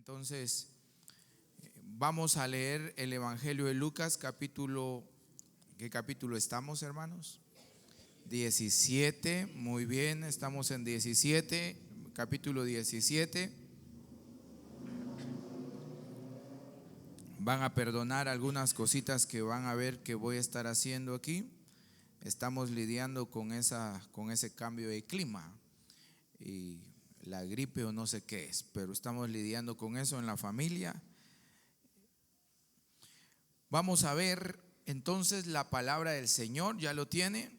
Entonces, vamos a leer el Evangelio de Lucas, ¿qué capítulo estamos, hermanos? 17, muy bien, estamos en 17, capítulo 17. Van a perdonar algunas cositas que van a ver que voy a estar haciendo aquí. Estamos lidiando con ese cambio de clima y la gripe o no sé qué es, pero estamos lidiando con eso en la familia. Vamos a ver entonces la palabra del Señor. ¿Ya lo tiene?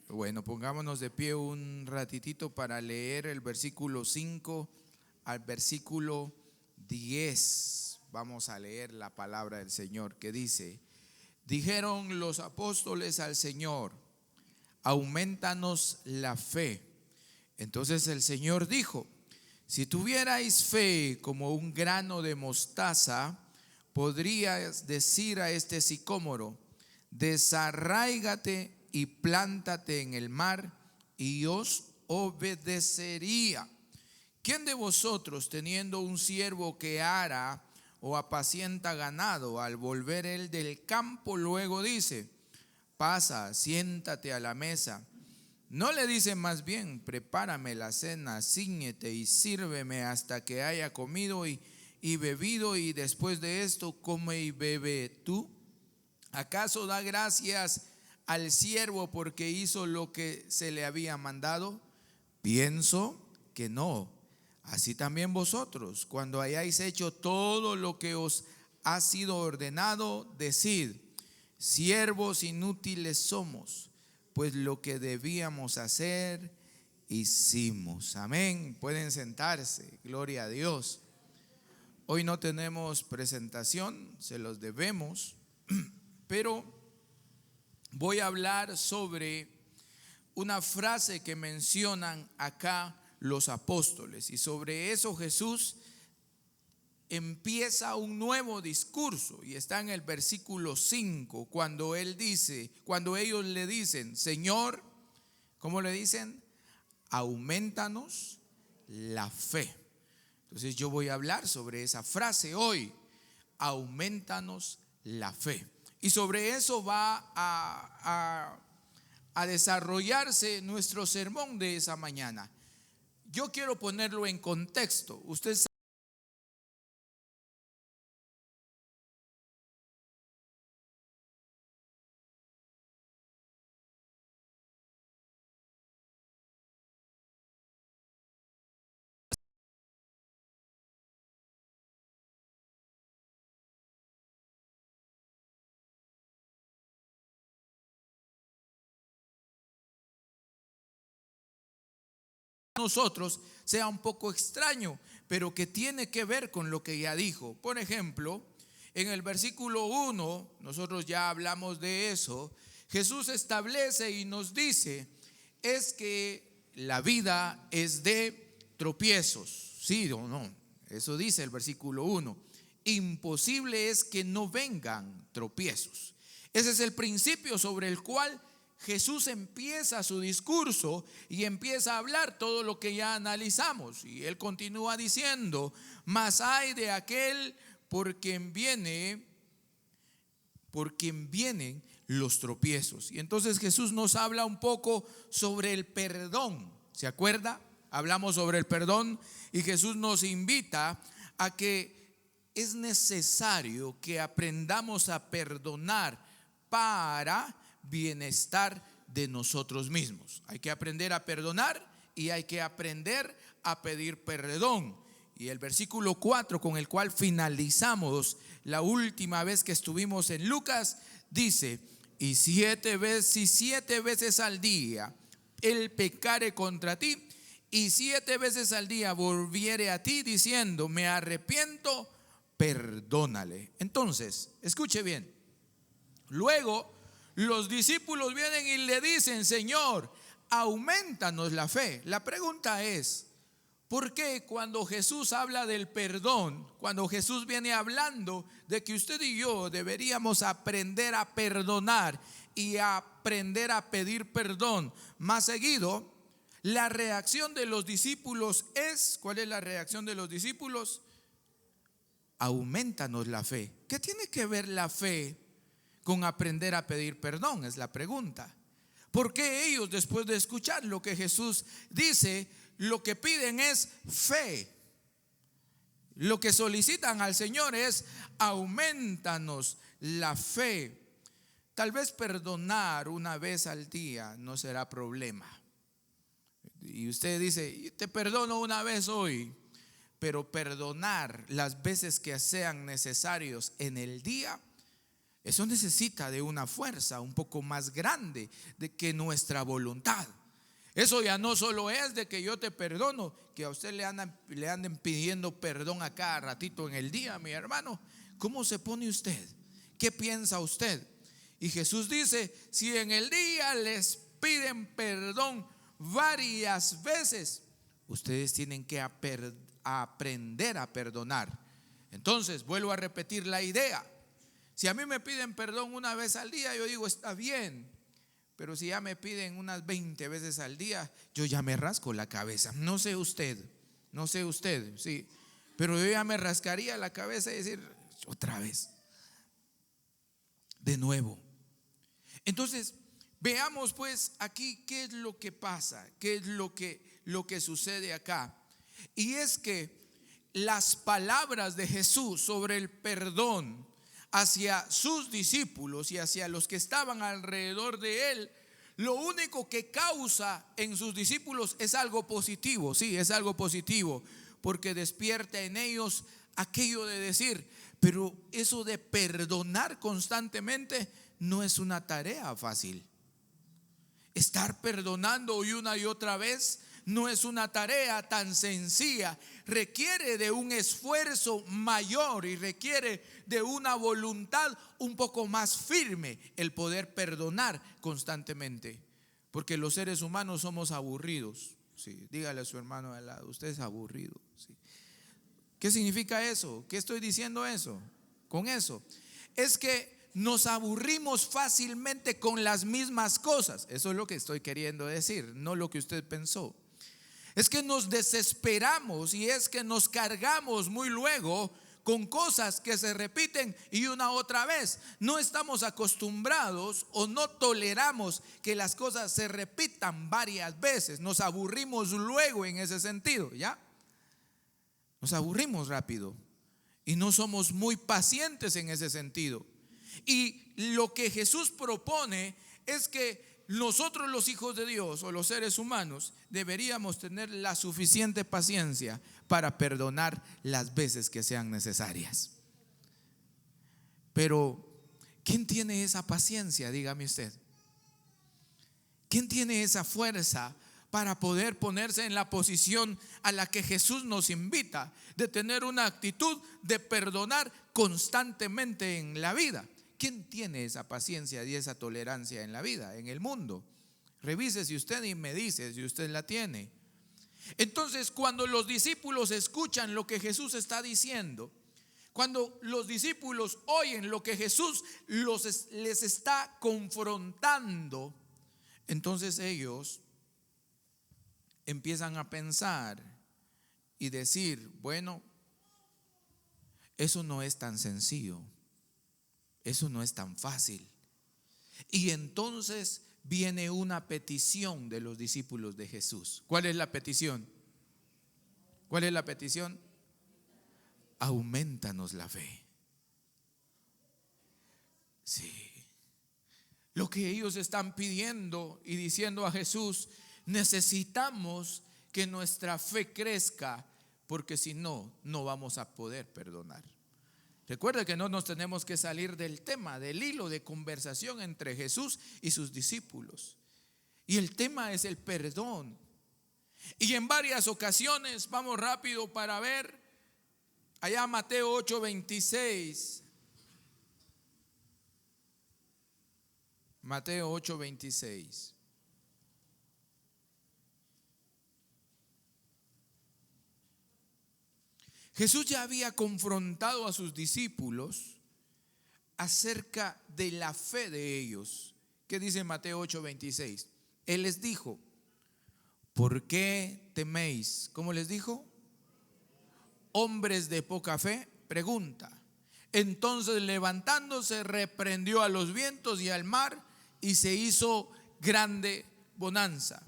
Bueno, pongámonos de pie un ratitito para leer el versículo 5 al versículo 10. Vamos a leer la palabra del Señor que dice: dijeron los apóstoles al Señor: aumentanos la fe. Entonces el Señor dijo: si tuvierais fe como un grano de mostaza, podrías decir a este sicómoro: desarráigate y plántate en el mar, y os obedecería. ¿Quién de vosotros, teniendo un siervo que ara o apacienta ganado, al volver él del campo, luego dice: pasa, siéntate a la mesa? ¿No le dice más bien: prepárame la cena, cíñete y sírveme hasta que haya comido y bebido, y después de esto come y bebe tú? ¿Acaso da gracias al siervo porque hizo lo que se le había mandado? Pienso que no. Así también vosotros, cuando hayáis hecho todo lo que os ha sido ordenado, decid: siervos inútiles somos, pues lo que debíamos hacer, hicimos. Amén. Pueden sentarse. Gloria a Dios. Hoy no tenemos presentación, se los debemos, pero voy a hablar sobre una frase que mencionan acá los apóstoles, y sobre eso Jesús empieza un nuevo discurso, y está en el versículo 5, cuando ellos le dicen: Señor, ¿cómo le dicen? Aumentanos la fe. Entonces yo voy a hablar sobre esa frase hoy: aumentanos la fe. Y sobre eso va a desarrollarse nuestro sermón de esa mañana. Yo quiero ponerlo en contexto. Usted sabe, nosotros sea un poco extraño, pero que tiene que ver con lo que ya dijo. Por ejemplo, en el versículo 1, nosotros ya hablamos de eso. Jesús establece y nos dice: es que la vida es de tropiezos. ¿Sí o no? Eso dice el versículo 1. Imposible es que no vengan tropiezos. Ese es el principio sobre el cual Jesús empieza su discurso y empieza a hablar todo lo que ya analizamos. Y él continúa diciendo: mas hay de aquel por quien vienen los tropiezos. Y entonces Jesús nos habla un poco sobre el perdón. ¿Se acuerda? Hablamos sobre el perdón, y Jesús nos invita a que es necesario que aprendamos a perdonar para bienestar de nosotros mismos. Hay que aprender a perdonar y hay que aprender a pedir perdón. Y el versículo 4, con el cual finalizamos la última vez que estuvimos en Lucas, dice: y si 7 veces al día él pecare contra ti, y 7 veces al día volviere a ti diciendo: me arrepiento, perdónale. Entonces, escuche bien. Luego los discípulos vienen y le dicen: Señor, aumentanos la fe. La pregunta es: ¿por qué cuando Jesús habla del perdón, cuando Jesús viene hablando de que usted y yo deberíamos aprender a perdonar y aprender a pedir perdón más seguido, la reacción de los discípulos es, ¿cuál es la reacción de los discípulos? aumentanos la fe. ¿Qué tiene que ver la fe con aprender a pedir perdón? Es la pregunta. ¿Por qué ellos, después de escuchar lo que Jesús dice, lo que piden es fe? Lo que solicitan al Señor es: aumentanos la fe. Tal vez perdonar una vez al día no será problema. Y usted dice: te perdono una vez hoy. Pero perdonar las veces que sean necesarios en el día, eso necesita de una fuerza un poco más grande de que nuestra voluntad. Eso ya no solo es de que yo te perdono, que a usted le anden pidiendo perdón a cada ratito en el día, mi hermano. ¿Cómo se pone usted? ¿Qué piensa usted? Y Jesús dice: si en el día les piden perdón varias veces, ustedes tienen que aprender a perdonar. Entonces, vuelvo a repetir la idea. Si a mí me piden perdón una vez al día, yo digo: está bien. Pero si ya me piden unas 20 veces al día, yo ya me rasco la cabeza. No sé usted, sí. Pero yo ya me rascaría la cabeza y decir: otra vez, de nuevo. Entonces, veamos pues aquí qué es lo que pasa, qué es lo que sucede acá. Y es que las palabras de Jesús sobre el perdón hacia sus discípulos y hacia los que estaban alrededor de él, lo único que causa en sus discípulos es algo positivo. Sí, es algo positivo, porque despierta en ellos aquello de decir: pero eso de perdonar constantemente no es una tarea fácil. Estar perdonando una y otra vez no es una tarea tan sencilla. Requiere de un esfuerzo mayor y requiere de una voluntad un poco más firme el poder perdonar constantemente. Porque los seres humanos somos aburridos. Sí, dígale a su hermano al lado: usted es aburrido. Sí. ¿Qué significa eso? ¿Qué estoy diciendo eso? Con eso es que nos aburrimos fácilmente con las mismas cosas. Eso es lo que estoy queriendo decir, no lo que usted pensó. Es que nos desesperamos y es que nos cargamos muy luego con cosas que se repiten y una otra vez. No estamos acostumbrados o no toleramos que las cosas se repitan varias veces. Nos aburrimos luego en ese sentido, ¿ya? Nos aburrimos rápido y no somos muy pacientes en ese sentido. Y lo que Jesús propone es que nosotros, los hijos de Dios o los seres humanos, deberíamos tener la suficiente paciencia para perdonar las veces que sean necesarias. Pero ¿quién tiene esa paciencia? Dígame usted. ¿Quién tiene esa fuerza para poder ponerse en la posición a la que Jesús nos invita, de tener una actitud de perdonar constantemente en la vida? ¿Quién tiene esa paciencia y esa tolerancia en la vida, en el mundo? Revise si usted y me dice si usted la tiene. Entonces, cuando los discípulos escuchan lo que Jesús está diciendo, cuando los discípulos oyen lo que Jesús les está confrontando, entonces ellos empiezan a pensar y decir: bueno, eso no es tan sencillo. Eso no es tan fácil. Y entonces viene una petición de los discípulos de Jesús. ¿Cuál es la petición? ¿Cuál es la petición? Aumentanos la fe. Sí. Lo que ellos están pidiendo y diciendo a Jesús: necesitamos que nuestra fe crezca, porque si no, no vamos a poder perdonar. Recuerda que no nos tenemos que salir del tema, del hilo de conversación entre Jesús y sus discípulos. Y el tema es el perdón. Y en varias ocasiones, vamos rápido para ver, allá Mateo 8:26. Mateo 8:26. Jesús ya había confrontado a sus discípulos acerca de la fe de ellos. ¿Qué dice Mateo 8:26? Él les dijo: ¿por qué teméis? ¿Cómo les dijo? Hombres de poca fe. Pregunta. Entonces levantándose reprendió a los vientos y al mar y se hizo grande bonanza.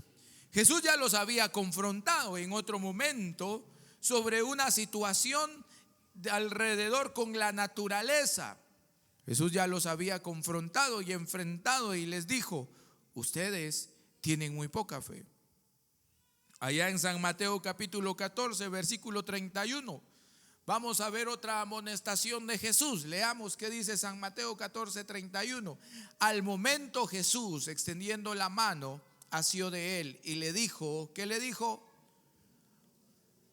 Jesús ya los había confrontado en otro momento sobre una situación de alrededor con la naturaleza. Jesús ya los había confrontado y enfrentado y les dijo: ustedes tienen muy poca fe. Allá en San Mateo capítulo 14 versículo 31 vamos a ver otra amonestación de Jesús. Leamos qué dice San Mateo 14, 31. Al momento Jesús, extendiendo la mano, asió de él y le dijo, ¿qué le dijo?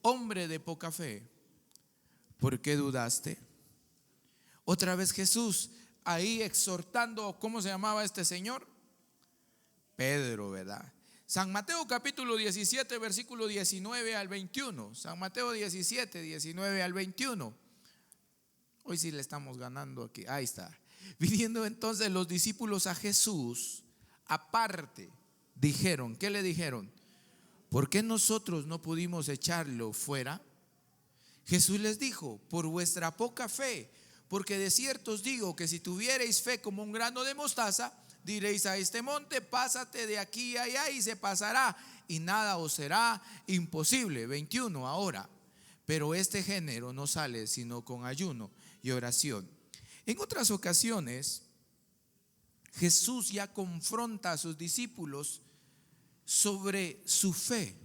Hombre de poca fe, ¿por qué dudaste? Otra vez Jesús ahí exhortando. ¿Cómo se llamaba este señor? Pedro, ¿verdad? San Mateo capítulo 17 versículo 19 al 21. San Mateo 17, 19 al 21. Hoy sí le estamos ganando aquí. Ahí está. Viniendo entonces los discípulos a Jesús aparte, dijeron, ¿qué le dijeron? ¿Por qué nosotros no pudimos echarlo fuera? Jesús les dijo: por vuestra poca fe, porque de cierto os digo que si tuviereis fe como un grano de mostaza, diréis a este monte: pásate de aquí a allá, y se pasará, y nada os será imposible. 21 ahora. Pero este género no sale sino con ayuno y oración. En otras ocasiones Jesús ya confronta a sus discípulos sobre su fe,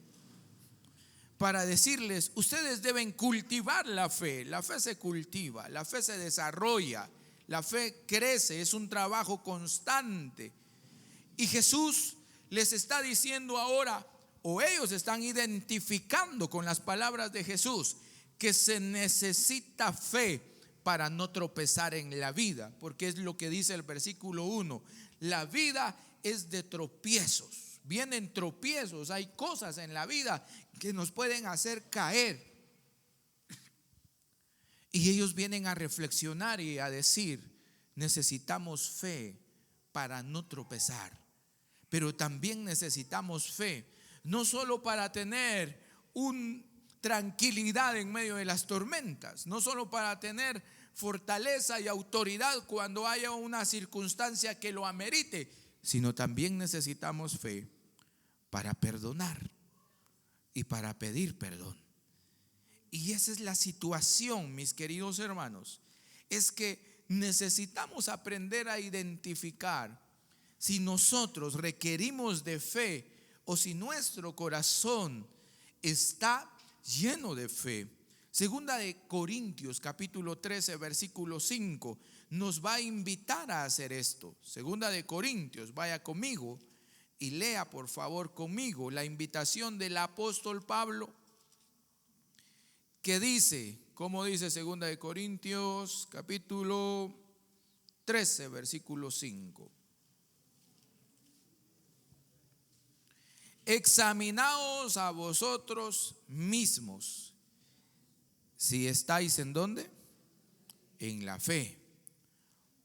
para decirles: ustedes deben cultivar la fe. La fe se cultiva, la fe se desarrolla, la fe crece, es un trabajo constante. Y Jesús les está diciendo ahora, o ellos están identificando con las palabras de Jesús, que se necesita fe para no tropezar en la vida, porque es lo que dice el versículo 1. La vida es de tropiezos. Vienen tropiezos, hay cosas en la vida que nos pueden hacer caer. Y ellos vienen a reflexionar y a decir: necesitamos fe para no tropezar, pero también necesitamos fe, no solo para tener tranquilidad en medio de las tormentas, no solo para tener fortaleza y autoridad cuando haya una circunstancia que lo amerite, sino también necesitamos fe para perdonar y para pedir perdón. Y esa es la situación, mis queridos hermanos, es que necesitamos aprender a identificar si nosotros requerimos de fe o si nuestro corazón está lleno de fe. Segunda de Corintios capítulo 13 versículo 5 nos va a invitar a hacer esto. Segunda de Corintios, vaya conmigo y lea por favor conmigo la invitación del apóstol Pablo, que dice, ¿cómo dice Segunda de Corintios capítulo 13 versículo 5? Examinaos a vosotros mismos si estáis en ¿dónde? En la fe.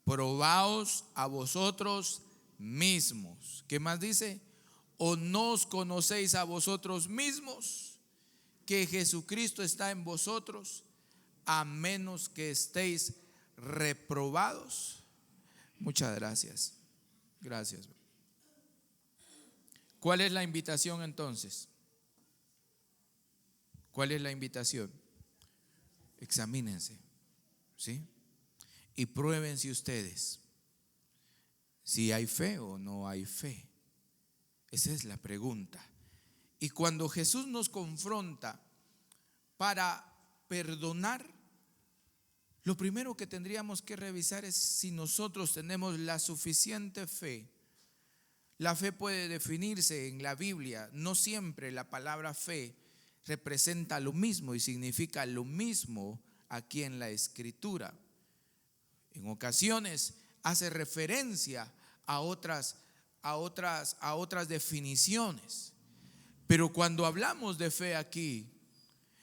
Probaos a vosotros mismos. ¿Qué más dice? ¿O no os conocéis a vosotros mismos que Jesucristo está en vosotros, a menos que estéis reprobados? Muchas gracias. Gracias. ¿Cuál es la invitación entonces? ¿Cuál es la invitación? Examínense, ¿sí? Y pruébense ustedes si hay fe o no hay fe. Esa es la pregunta. Y cuando Jesús nos confronta para perdonar, lo primero que tendríamos que revisar es si nosotros tenemos la suficiente fe. La fe puede definirse en la Biblia. No siempre la palabra fe representa lo mismo y significa lo mismo aquí en la Escritura. En ocasiones hace referencia a otras definiciones. Pero cuando hablamos de fe aquí,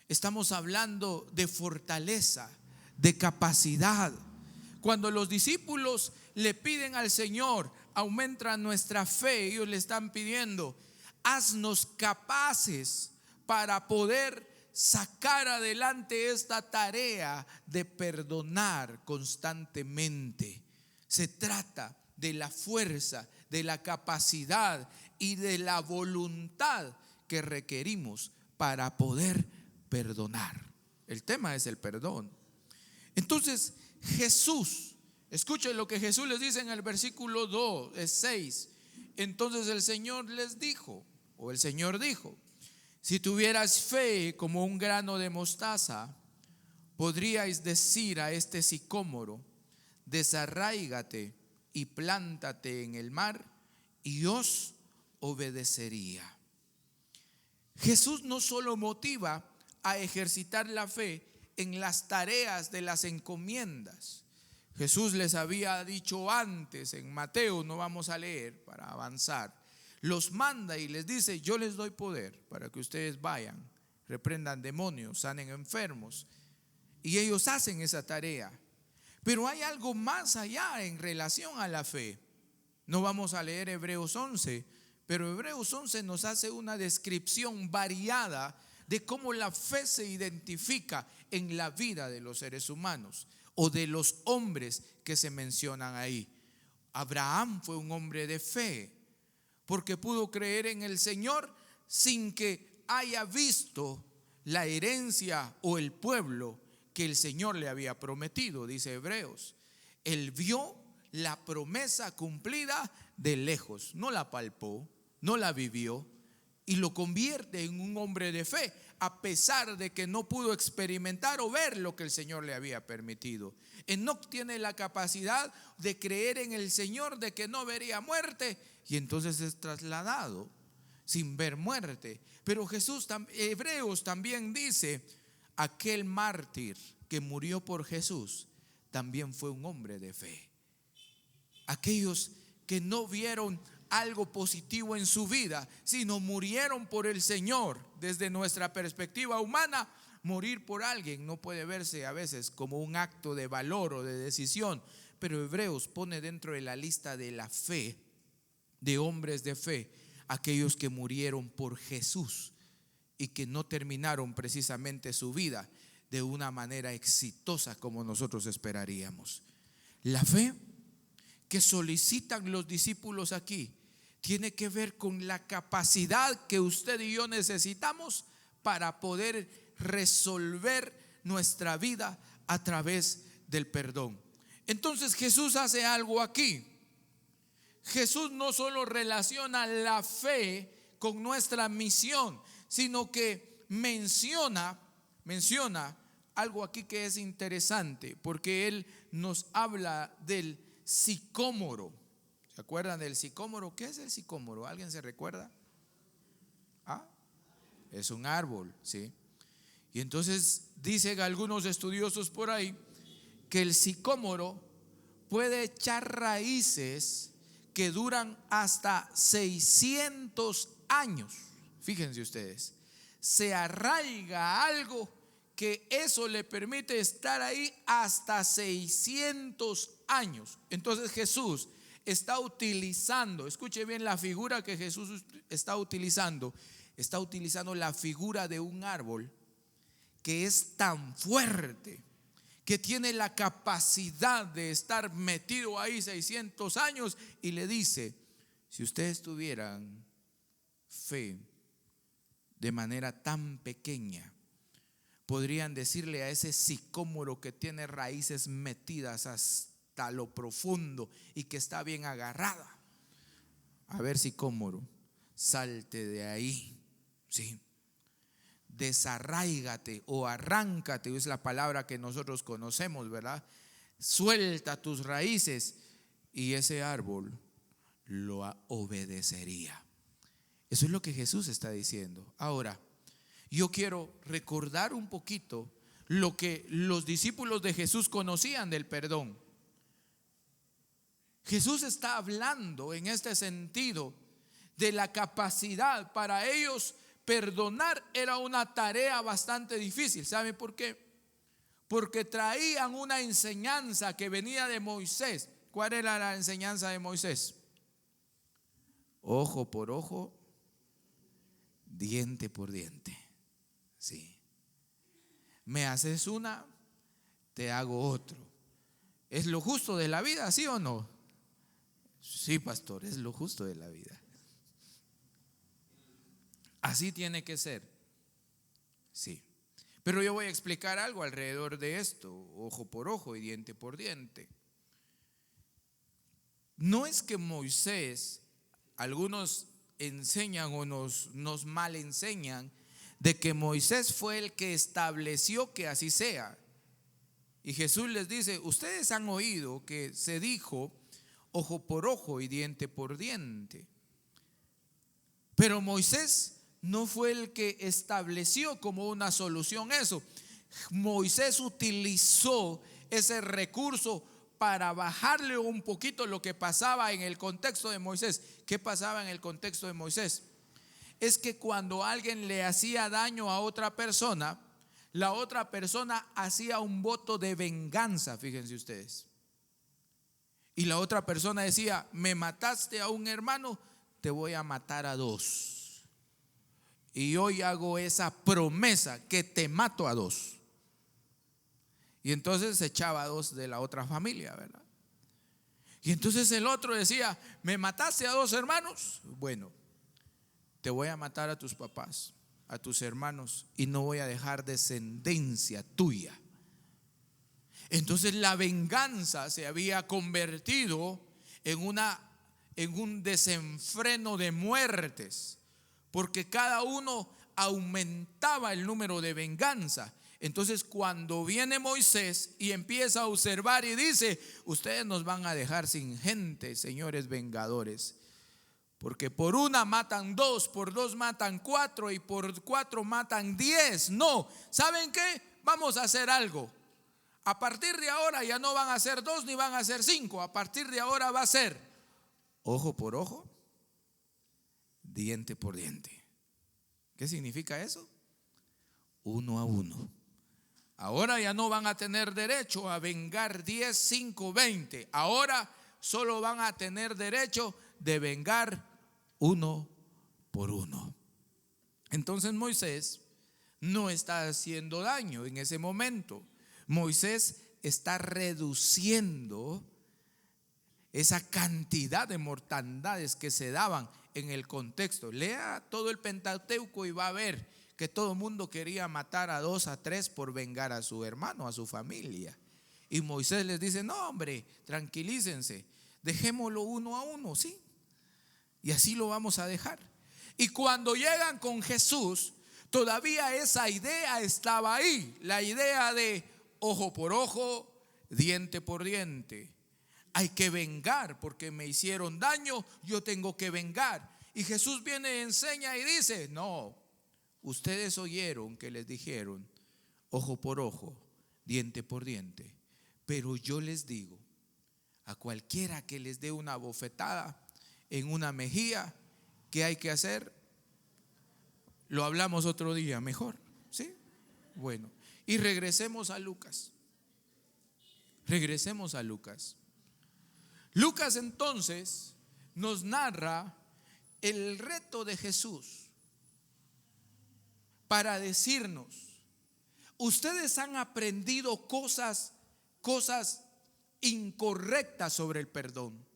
estamos hablando de fortaleza, de capacidad. Cuando los discípulos le piden al Señor: aumenta nuestra fe, ellos le están pidiendo: haznos capaces para poder sacar adelante esta tarea de perdonar constantemente. Se trata de la fuerza, de la capacidad y de la voluntad que requerimos para poder perdonar. El tema es el perdón. Entonces Jesús, escuchen lo que Jesús les dice en el versículo 6. Entonces el Señor les dijo, o el Señor dijo: si tuvieras fe como un grano de mostaza, podríais decir a este sicómoro: desarráigate y plántate en el mar, y os obedecería. Jesús no solo motiva a ejercitar la fe en las tareas de las encomiendas. Jesús les había dicho antes en Mateo, no vamos a leer para avanzar, los manda y les dice: yo les doy poder para que ustedes vayan, reprendan demonios, sanen enfermos. Y ellos hacen esa tarea. Pero hay algo más allá en relación a la fe. No vamos a leer Hebreos 11, pero Hebreos 11 nos hace una descripción variada de cómo la fe se identifica en la vida de los seres humanos o de los hombres que se mencionan ahí. Abraham fue un hombre de fe porque pudo creer en el Señor sin que haya visto la herencia o el pueblo que el Señor le había prometido, dice Hebreos. Él vio la promesa cumplida de lejos, no la palpó, no la vivió, y lo convierte en un hombre de fe, a pesar de que no pudo experimentar o ver lo que el Señor le había permitido. Enoc tiene la capacidad de creer en el Señor, de que no vería muerte, y entonces es trasladado sin ver muerte. Pero Hebreos también dice: aquel mártir que murió por Jesús también fue un hombre de fe. Aquellos que no vieron algo positivo en su vida, sino murieron por el Señor. Desde nuestra perspectiva humana, morir por alguien no puede verse a veces como un acto de valor o de decisión, pero Hebreos pone dentro de la lista de la fe, de hombres de fe, aquellos que murieron por Jesús y que no terminaron precisamente su vida de una manera exitosa como nosotros esperaríamos. La fe que solicitan los discípulos aquí tiene que ver con la capacidad que usted y yo necesitamos para poder resolver nuestra vida a través del perdón. Entonces Jesús hace algo aquí. Jesús no solo relaciona la fe con nuestra misión, sino que menciona algo aquí que es interesante, porque Él nos habla del sicómoro. ¿Se acuerdan del sicómoro? ¿Qué es el sicómoro? ¿Alguien se recuerda? Es un árbol, ¿sí? Y entonces dicen algunos estudiosos por ahí que el sicómoro puede echar raíces que duran hasta 600 años. Fíjense ustedes, se arraiga algo que eso le permite estar ahí hasta 600 años. Entonces Jesús está utilizando, escuche bien la figura que Jesús está utilizando la figura de un árbol que es tan fuerte, que tiene la capacidad de estar metido ahí 600 años, y le dice: si ustedes tuvieran fe de manera tan pequeña, podrían decirle a ese sicómoro que tiene raíces metidas hasta lo profundo y que está bien agarrada: a ver, sicómoro, salte de ahí, ¿sí? Desarráigate o arráncate, es la palabra que nosotros conocemos, ¿verdad? Suelta tus raíces, y ese árbol lo obedecería. Eso es lo que Jesús está diciendo. Ahora, yo quiero recordar un poquito lo que los discípulos de Jesús conocían del perdón. Jesús está hablando en este sentido de la capacidad. Para ellos, perdonar era una tarea bastante difícil. ¿Saben por qué? Porque traían una enseñanza que venía de Moisés. ¿Cuál era la enseñanza de Moisés? Ojo por ojo, diente por diente. Sí. Me haces una, te hago otro. ¿Es lo justo de la vida, sí o no? Sí, pastor, es lo justo de la vida. Así tiene que ser. Sí. Pero yo voy a explicar algo alrededor de esto, ojo por ojo y diente por diente. No es que Moisés, algunos enseñan o nos mal enseñan de que Moisés fue el que estableció que así sea. Y Jesús les dice, ustedes han oído que se dijo ojo por ojo y diente por diente. Pero Moisés no fue el que estableció como una solución eso. Moisés utilizó ese recurso para bajarle un poquito lo que pasaba en el contexto de Moisés. ¿Qué pasaba en el contexto de Moisés? Es que cuando alguien le hacía daño a otra persona, la otra persona hacía un voto de venganza, fíjense ustedes. Y la otra persona decía, me mataste a un hermano, te voy a matar a dos. Y hoy hago esa promesa que te mato a dos. Y entonces se echaba a dos de la otra familia, ¿verdad? Y entonces el otro decía, me mataste a dos hermanos, bueno, te voy a matar a tus papás, a tus hermanos, y no voy a dejar descendencia tuya. Entonces la venganza se había convertido en un desenfreno de muertes, porque cada uno aumentaba el número de venganza. Entonces cuando viene Moisés y empieza a observar y dice, ustedes nos van a dejar sin gente, señores vengadores, porque por una matan dos, por dos matan cuatro y por cuatro matan 10. No, ¿saben qué? Vamos a hacer algo. A partir de ahora ya no van a ser 2 ni van a ser 5. A partir de ahora va a ser ojo por ojo, diente por diente. ¿Qué significa eso? 1 a 1. Ahora ya no van a tener derecho a vengar 10, 5, 20. Ahora solo van a tener derecho de vengar 1 por 1. Entonces Moisés no está haciendo daño en ese momento. Moisés está reduciendo esa cantidad de mortandades que se daban en el contexto. Lea todo el Pentateuco y va a ver que todo el mundo quería matar a 2, a 3 por vengar a su hermano, a su familia. Y Moisés les dice, no hombre, tranquilícense, dejémoslo 1 a 1, ¿sí? Y así lo vamos a dejar. Y cuando llegan con Jesús, todavía esa idea estaba ahí, la idea de ojo por ojo, diente por diente. Hay que vengar porque me hicieron daño, yo tengo que vengar. Y Jesús viene y enseña y dice, no, ustedes oyeron que les dijeron ojo por ojo, diente por diente. Pero yo les digo, a cualquiera que les dé una bofetada en una mejilla, ¿qué hay que hacer? Lo hablamos otro día mejor, ¿sí? Bueno, y regresemos a Lucas. Regresemos a Lucas. Lucas entonces nos narra el reto de Jesús para decirnos, ustedes han aprendido cosas incorrectas sobre el perdón.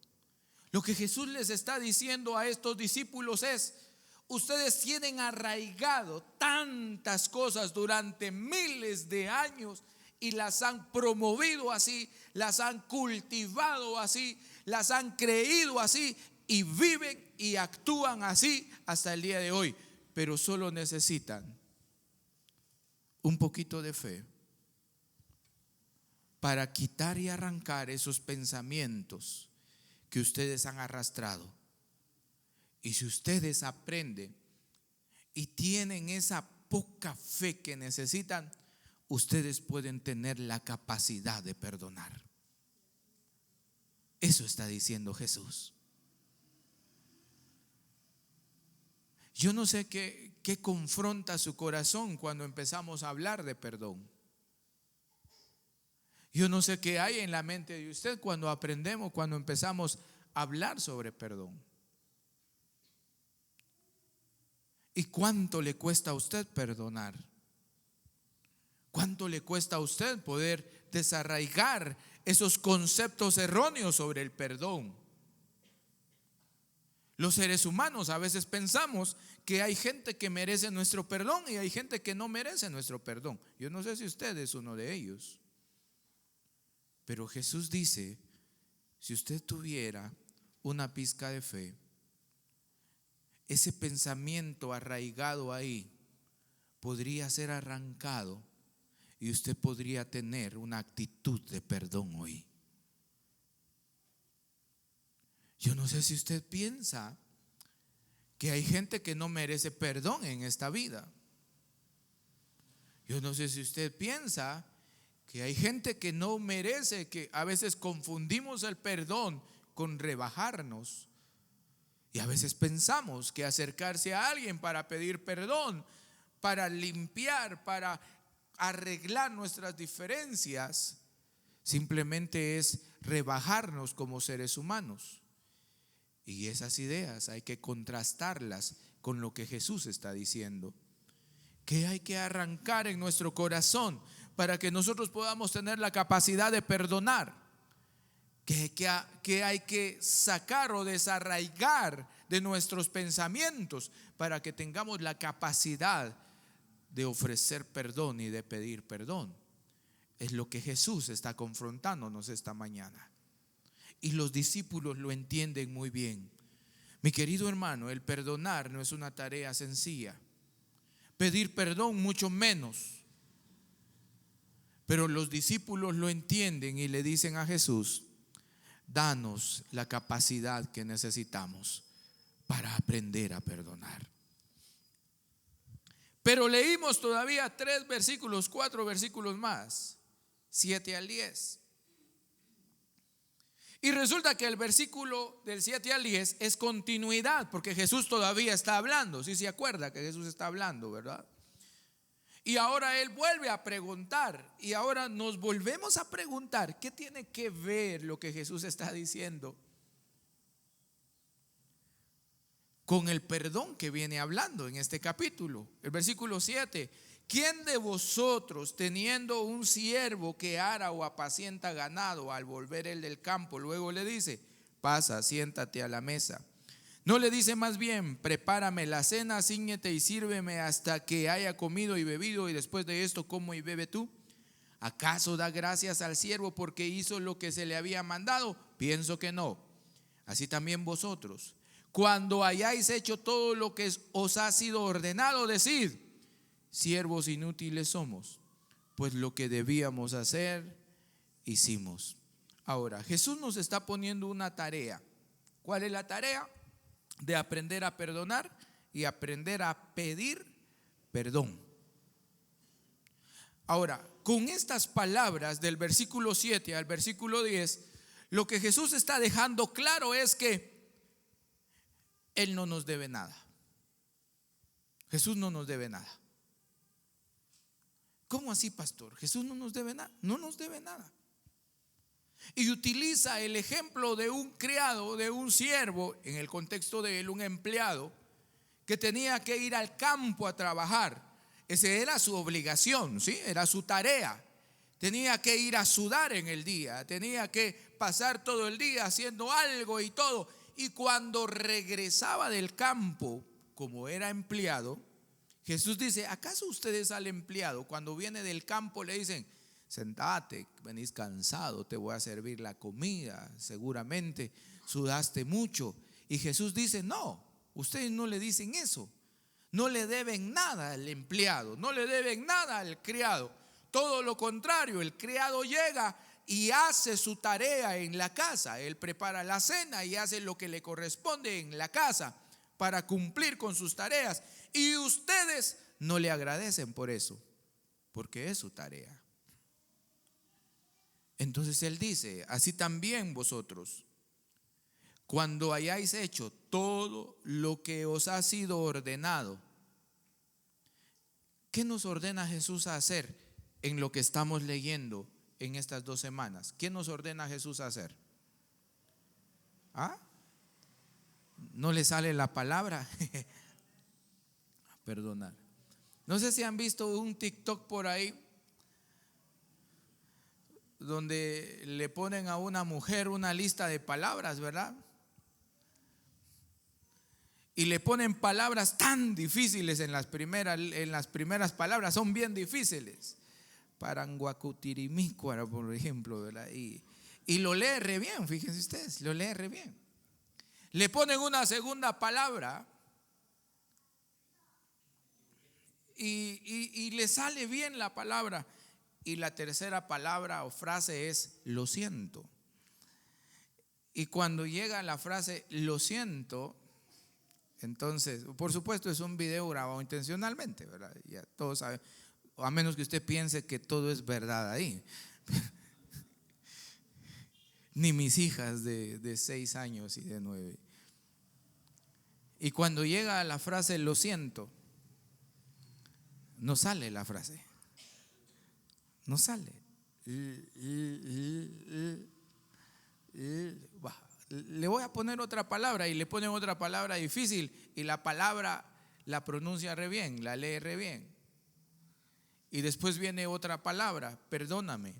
Lo que Jesús les está diciendo a estos discípulos es, ustedes tienen arraigado tantas cosas durante miles de años y las han promovido así, las han cultivado así, las han creído así y viven y actúan así hasta el día de hoy. Pero solo necesitan un poquito de fe para quitar y arrancar esos pensamientos que ustedes han arrastrado. Y si ustedes aprenden y tienen esa poca fe que necesitan, ustedes pueden tener la capacidad de perdonar. Eso está diciendo Jesús. Yo no sé qué confronta su corazón cuando empezamos a hablar de perdón. Yo no sé qué hay en la mente de usted cuando aprendemos, cuando empezamos a hablar sobre perdón. ¿Y cuánto le cuesta a usted perdonar? ¿Cuánto le cuesta a usted poder desarraigar esos conceptos erróneos sobre el perdón? Los seres humanos a veces pensamos que hay gente que merece nuestro perdón y hay gente que no merece nuestro perdón. Yo no sé si usted es uno de ellos. Pero Jesús dice, si usted tuviera una pizca de fe, ese pensamiento arraigado ahí podría ser arrancado y usted podría tener una actitud de perdón hoy. Yo no sé si usted piensa que hay gente que no merece perdón en esta vida. Yo no sé si usted piensa que hay gente que no merece, que a veces confundimos el perdón con rebajarnos. Y a veces pensamos que acercarse a alguien para pedir perdón, para limpiar, para arreglar nuestras diferencias, simplemente es rebajarnos como seres humanos. Y esas ideas hay que contrastarlas con lo que Jesús está diciendo. Que hay que arrancar en nuestro corazón para que nosotros podamos tener la capacidad de perdonar. Que hay que sacar o desarraigar de nuestros pensamientos para que tengamos la capacidad de ofrecer perdón y de pedir perdón. Es lo que Jesús está confrontándonos esta mañana. Y los discípulos lo entienden muy bien. Mi querido hermano, el perdonar no es una tarea sencilla. Pedir perdón mucho menos. Pero los discípulos lo entienden y le dicen a Jesús: danos la capacidad que necesitamos para aprender a perdonar. Pero leímos todavía 3 versículos, 4 versículos más, 7 al 10. Y resulta que el versículo del 7 al 10 es continuidad, porque Jesús todavía está hablando. ¿Sí se acuerda que Jesús está hablando, verdad? Y ahora Él vuelve a preguntar, y ahora nos volvemos a preguntar, ¿qué tiene que ver lo que Jesús está diciendo con el perdón que viene hablando en este capítulo? El versículo 7: ¿quién de vosotros, teniendo un siervo que ara o apacienta ganado, al volver él del campo, luego le dice: pasa, siéntate a la mesa? ¿No le dice más bien: prepárame la cena, cíñete y sírveme hasta que haya comido y bebido, y después de esto como y bebe tú? ¿Acaso da gracias al siervo porque hizo lo que se le había mandado? Pienso que no. Así también vosotros, cuando hayáis hecho todo lo que os ha sido ordenado, decid: siervos inútiles somos, pues lo que debíamos hacer, hicimos. Ahora, Jesús nos está poniendo una tarea. ¿Cuál es la tarea? De aprender a perdonar y aprender a pedir perdón. Ahora, con estas palabras del versículo 7 al versículo 10, lo que Jesús está dejando claro es que Él no nos debe nada. Jesús no nos debe nada. ¿Cómo así, pastor? Jesús no nos debe nada. No nos debe nada. Y utiliza el ejemplo de un criado, de un siervo, en el contexto de él, un empleado, que tenía que ir al campo a trabajar. Esa era su obligación, ¿sí? Era su tarea. Tenía que ir a sudar en el día, tenía que pasar todo el día haciendo algo y todo. Y cuando regresaba del campo, como era empleado, Jesús dice: ¿acaso ustedes al empleado, cuando viene del campo, le dicen: sentate, venís cansado, te voy a servir la comida, seguramente sudaste mucho? Y Jesús dice: no, ustedes no le dicen eso. No le deben nada al empleado, no le deben nada al criado. Todo lo contrario, el criado llega y hace su tarea en la casa. Él prepara la cena y hace lo que le corresponde en la casa para cumplir con sus tareas. Y ustedes no le agradecen por eso, porque es su tarea. Entonces Él dice: así también vosotros, cuando hayáis hecho todo lo que os ha sido ordenado. ¿Qué nos ordena Jesús a hacer en lo que estamos leyendo en estas 2 semanas? ¿Qué nos ordena Jesús a hacer? ¿Ah? ¿No le sale la palabra? Perdonar. No sé si han visto un TikTok por ahí donde le ponen a una mujer una lista de palabras, ¿verdad? Y le ponen palabras tan difíciles en las primeras palabras, son bien difíciles. Paranguacutirimícuara, por ejemplo, ¿verdad? Y lo lee re bien, fíjense ustedes, lo lee re bien. Le ponen una segunda palabra y le sale bien la palabra. Y la tercera palabra o frase es lo siento. Y cuando llega la frase lo siento, entonces, por supuesto es un video grabado intencionalmente, ¿verdad? Ya todos saben, a menos que usted piense que todo es verdad ahí. Ni mis hijas de 6 años y de 9. Y cuando llega la frase lo siento, no sale la frase. No sale. Le voy a poner otra palabra y le ponen otra palabra difícil y la palabra la pronuncia re bien, la lee re bien. Y después viene otra palabra, perdóname.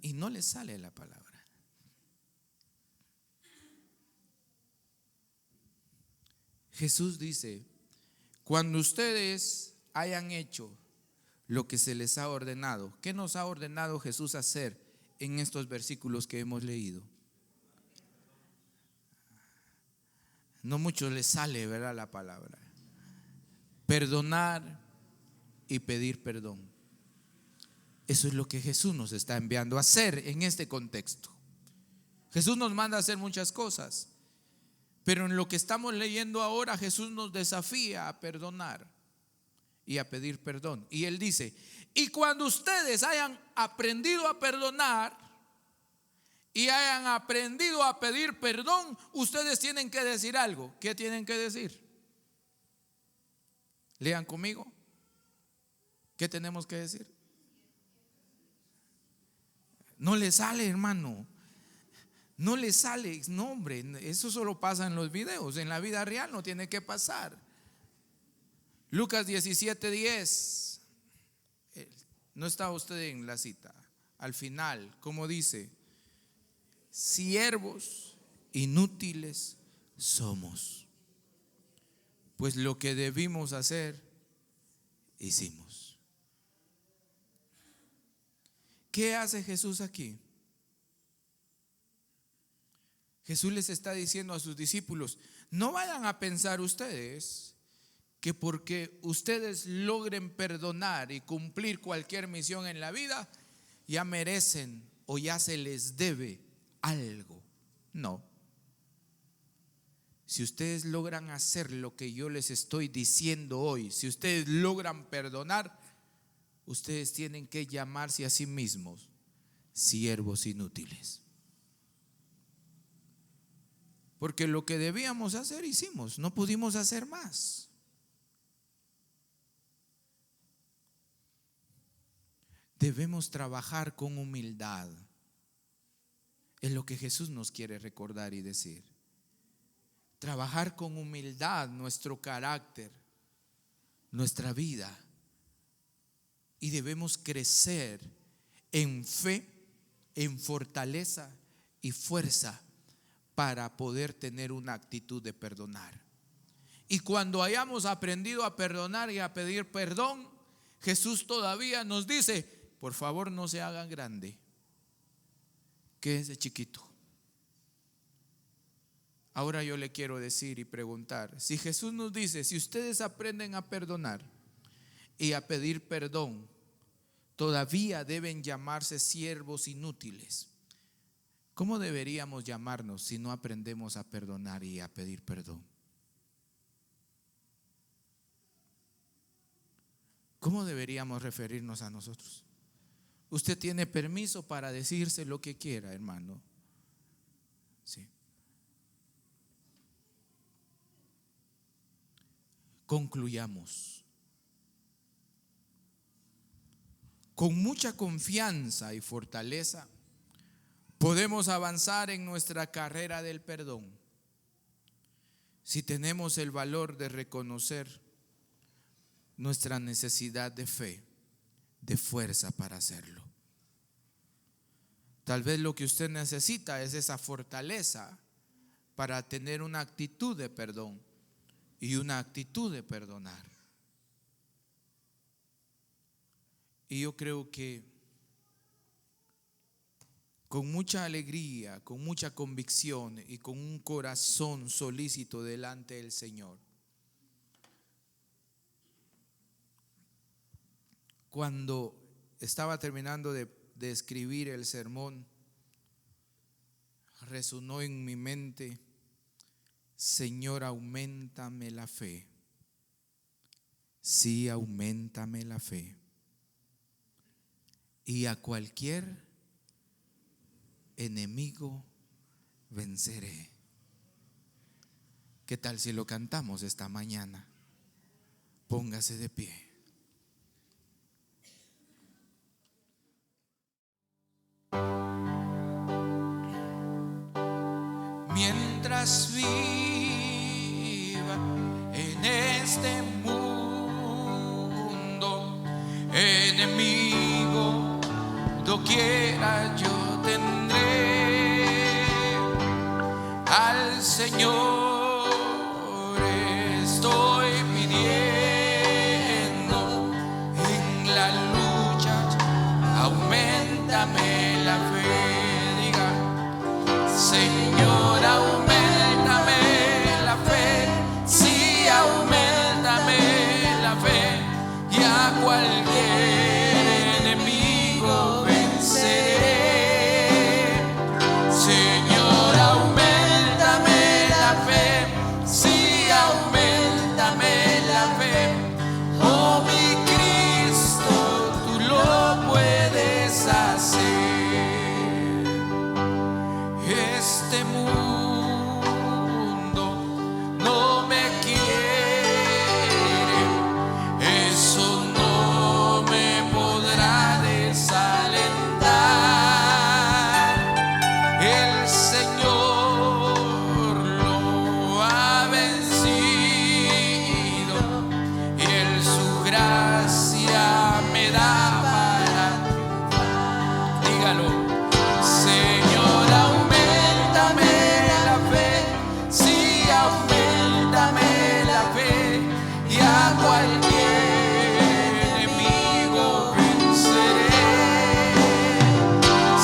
Y no le sale la palabra. Jesús dice, cuando ustedes hayan hecho lo que se les ha ordenado, ¿qué nos ha ordenado Jesús hacer en estos versículos que hemos leído? No mucho les sale, ¿verdad? La palabra. Perdonar y pedir perdón. Eso es lo que Jesús nos está enviando a hacer en este contexto. Jesús nos manda a hacer muchas cosas, pero en lo que estamos leyendo ahora Jesús nos desafía a perdonar y a pedir perdón. Y Él dice, y cuando ustedes hayan aprendido a perdonar y hayan aprendido a pedir perdón, ustedes tienen que decir algo. ¿Qué tienen que decir? Lean conmigo. ¿Qué tenemos que decir? No le sale, hermano. No le sale. No, hombre, eso solo pasa en los videos. En la vida real no tiene que pasar. Lucas 17:10. No está usted en la cita. Al final, como dice, siervos inútiles somos, pues lo que debimos hacer, hicimos. ¿Qué hace Jesús aquí? Jesús les está diciendo a sus discípulos, no vayan a pensar ustedes que porque ustedes logren perdonar y cumplir cualquier misión en la vida, ya merecen o ya se les debe algo. No. Si ustedes logran hacer lo que yo les estoy diciendo hoy, si ustedes logran perdonar, ustedes tienen que llamarse a sí mismos siervos inútiles. Porque lo que debíamos hacer hicimos, no pudimos hacer más. Debemos trabajar con humildad. Es lo que Jesús nos quiere recordar y decir. Trabajar con humildad nuestro carácter, nuestra vida. Y debemos crecer en fe, en fortaleza y fuerza para poder tener una actitud de perdonar. Y cuando hayamos aprendido a perdonar y a pedir perdón, Jesús todavía nos dice, por favor no se hagan grande, quédese chiquito. Ahora yo le quiero decir y preguntar, si Jesús nos dice, si ustedes aprenden a perdonar y a pedir perdón, todavía deben llamarse siervos inútiles. ¿Cómo deberíamos llamarnos si no aprendemos a perdonar y a pedir perdón? ¿Cómo deberíamos referirnos a nosotros? Usted tiene permiso para decirse lo que quiera, hermano. Sí. Concluyamos. Con mucha confianza y fortaleza podemos avanzar en nuestra carrera del perdón si tenemos el valor de reconocer nuestra necesidad de fe, de fuerza para hacerlo. Tal vez lo que usted necesita es esa fortaleza para tener una actitud de perdón y una actitud de perdonar. Y yo creo que con mucha alegría, con mucha convicción y con un corazón solícito delante del Señor, cuando estaba terminando de escribir el sermón, resonó en mi mente: Señor, auméntame la fe. Sí, auméntame la fe. Y a cualquier enemigo venceré. ¿Qué tal si lo cantamos esta mañana? Póngase de pie. Mientras viva en este mundo, enemigo doquiera yo tendré. Al Señor estoy pidiendo en la lucha, auméntame la fe. Diga: Señor, auméntame la fe. Sí, auméntame la fe. Y a cualquier enemigo venceré. Señor, auméntame la fe. Sí, auméntame la fe. Oh, mi Cristo, tú lo puedes hacer. Este mundo no me quiere, eso no me podrá desalentar. El Señor lo ha vencido y Él su gracia me da para triunfar. Dígalo: Señor, auméntame la fe. Sí, auméntame la fe. Y a cualquier enemigo venceré.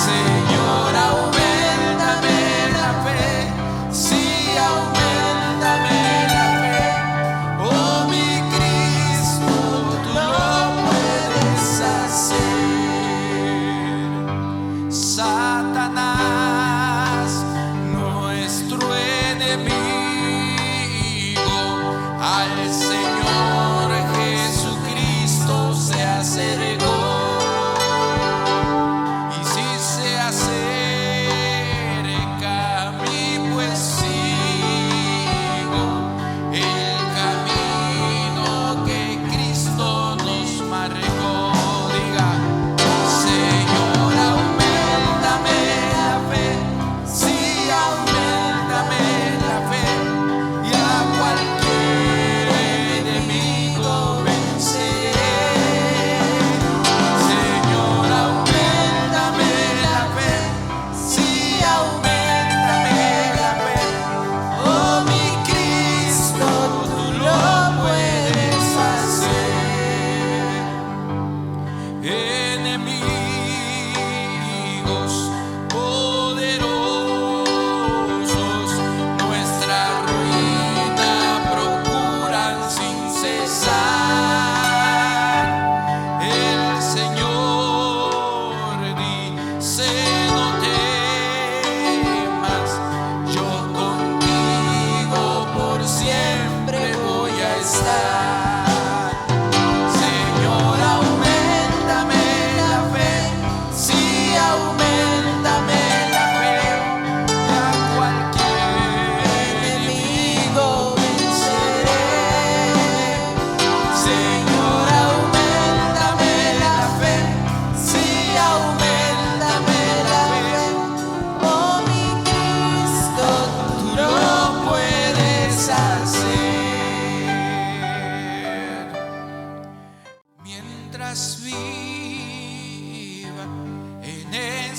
Señor, auméntame la fe. Sí, auméntame la fe. Oh, mi Cristo, tú lo puedes hacer.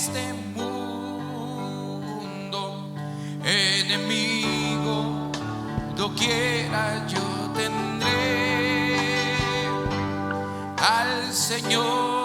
este mundo, enemigo, doquiera yo tendré al Señor